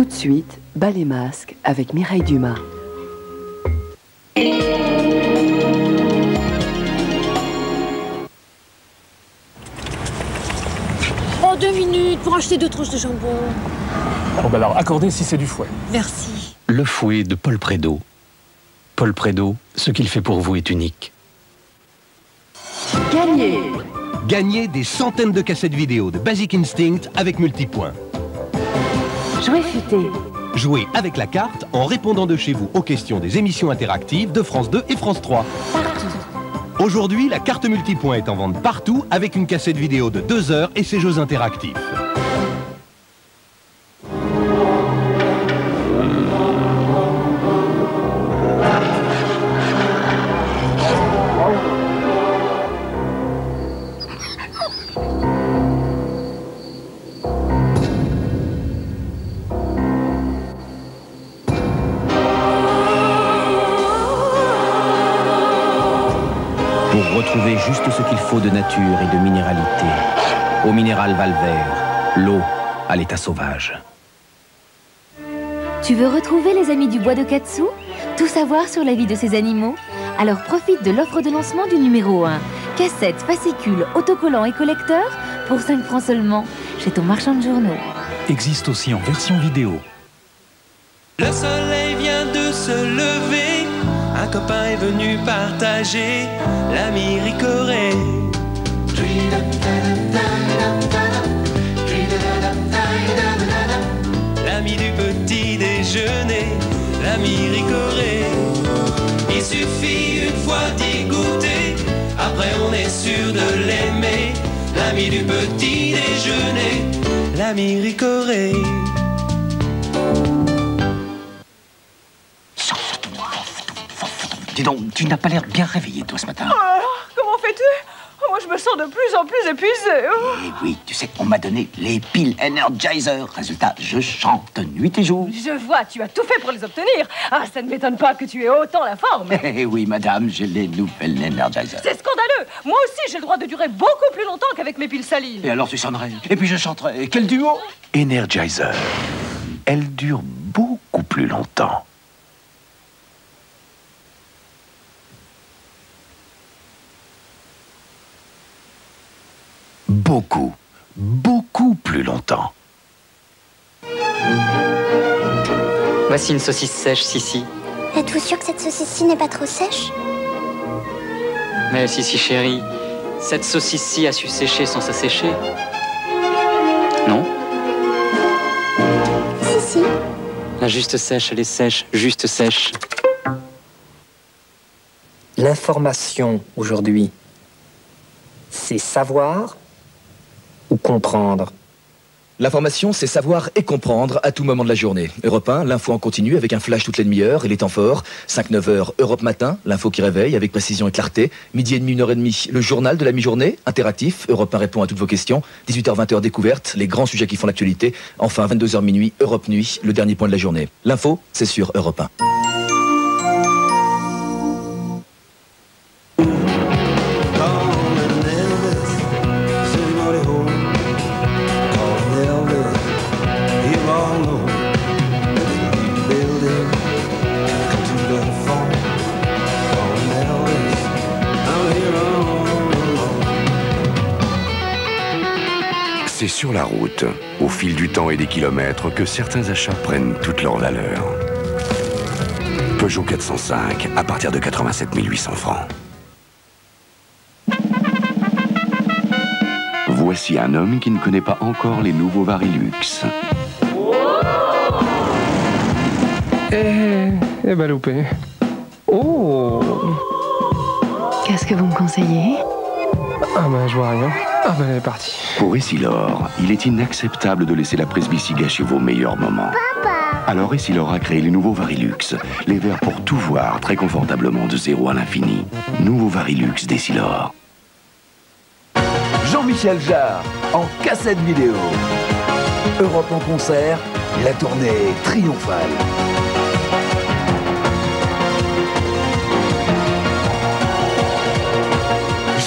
Tout de suite, Bas les masques avec Mireille Dumas. Oh, 2 minutes pour acheter 2 tranches de jambon. Bon, bah alors, accordez si c'est du fouet. Merci. Le fouet de Paul Prédo. Paul Prédo, ce qu'il fait pour vous est unique. Gagnez! Gagnez des centaines de cassettes vidéo de Basic Instinct avec multipoints. Jouez futé! Jouez avec la carte en répondant de chez vous aux questions des émissions interactives de France 2 et France 3. Partout! Aujourd'hui, la carte multipoint est en vente partout avec une cassette vidéo de 2 heures et ses jeux interactifs. Pour retrouver juste ce qu'il faut de nature et de minéralité. Au minéral Valvert, l'eau à l'état sauvage. Tu veux retrouver les amis du bois de Katsu? Tout savoir sur la vie de ces animaux? Alors profite de l'offre de lancement du numéro 1. Cassettes, fascicules, autocollants et collecteurs pour 5 francs seulement chez ton marchand de journaux. Existe aussi en version vidéo. Le soleil vient de se lever, un copain est venu partager l'ami Ricoré. L'ami du petit déjeuner, l'ami Ricoré. Il suffit une fois d'y goûter, après on est sûr de l'aimer. L'ami du petit déjeuner, l'ami Ricoré. Dis donc, tu n'as pas l'air bien réveillé, toi, ce matin. Oh là là, comment fais-tu? Moi, je me sens de plus en plus épuisée. Eh oui, tu sais, on m'a donné les piles Energizer. Résultat, je chante nuit et jour. Je vois, tu as tout fait pour les obtenir. Ah, ça ne m'étonne pas que tu aies autant la forme. Eh oui, madame, j'ai les nouvelles Energizer. C'est scandaleux. Moi aussi, j'ai le droit de durer beaucoup plus longtemps qu'avec mes piles salines. Et alors, tu sonnerais. Et puis, je chanterais. Quel duo! Energizer. Elle dure beaucoup plus longtemps. Beaucoup, beaucoup plus longtemps. Voici une saucisse sèche, Sissi. Êtes-vous sûr que cette saucisse-ci n'est pas trop sèche? Mais Sissi chérie, cette saucisse-ci a su sécher sans s'assécher. Non? Si, si. La juste sèche, elle est sèche, juste sèche. L'information, aujourd'hui, c'est savoir ou comprendre? L'information, c'est savoir et comprendre à tout moment de la journée. Europe 1, l'info en continu avec un flash toutes les demi-heures et les temps forts. 5-9 heures, Europe Matin, l'info qui réveille avec précision et clarté. Midi et demi, 1h30, le journal de la mi-journée, interactif. Europe 1 répond à toutes vos questions. 18h-20h, découverte, les grands sujets qui font l'actualité. Enfin, 22h minuit, Europe Nuit, le dernier point de la journée. L'info, c'est sur Europe 1. C'est sur la route, au fil du temps et des kilomètres, que certains achats prennent toute leur valeur. Peugeot 405, à partir de 87 800 francs. Voici un homme qui ne connaît pas encore les nouveaux Varilux. Eh ben loupé. Oh! Qu'est-ce que vous me conseillez? Ah ben je vois rien. Ah ben elle est partie. Pour Essilor, il est inacceptable de laisser la presbytie gâcher vos meilleurs moments. Papa! Alors Essilor a créé les nouveaux Varilux, les verres pour tout voir très confortablement de 0 à l'infini. Nouveaux Varilux d'Essilor. Jean-Michel Jarre, en cassette vidéo. Europe en concert, la tournée triomphale.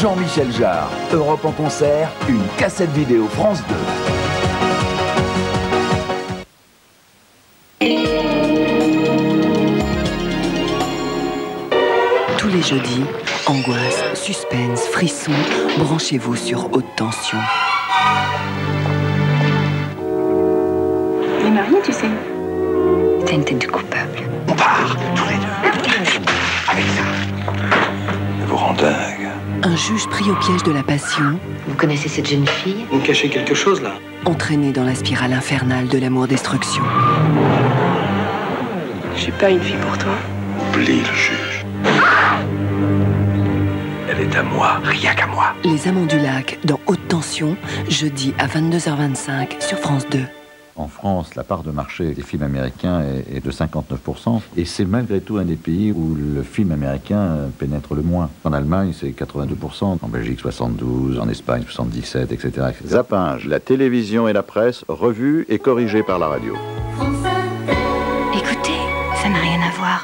Jean-Michel Jarre, Europe en concert, une cassette vidéo France 2. jeudi, angoisse, suspense, frisson, branchez-vous sur haute tension. Il est marié, tu sais. T'as une tête de coupable. On part, tous les deux. Avec ça. Ça vous rend dingue. Un juge pris au piège de la passion. Vous connaissez cette jeune fille? Vous me cachez quelque chose, là? Entraîné dans la spirale infernale de l'amour-destruction. Je suis pas une fille pour toi. Oublie le juge. Elle est à moi, rien qu'à moi. Les Amants du Lac dans Haute Tension, jeudi à 22h25 sur France 2. En France, la part de marché des films américains est de 59%. Et c'est malgré tout un des pays où le film américain pénètre le moins. En Allemagne, c'est 82%. En Belgique, 72%. En Espagne, 77%, etc. Zapping, la télévision et la presse, revues et corrigées par la radio. Écoutez, ça n'a rien à voir.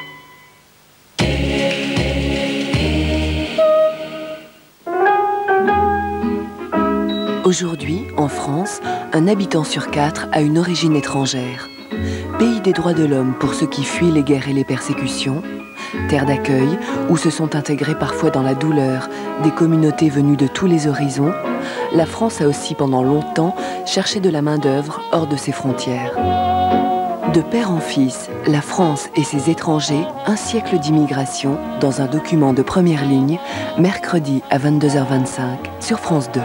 Aujourd'hui, en France, un habitant sur 4 a une origine étrangère. Pays des droits de l'homme pour ceux qui fuient les guerres et les persécutions, terre d'accueil où se sont intégrés parfois dans la douleur des communautés venues de tous les horizons, la France a aussi pendant longtemps cherché de la main-d'œuvre hors de ses frontières. De père en fils, la France et ses étrangers, un siècle d'immigration, dans un document de première ligne, mercredi à 22h25 sur France 2.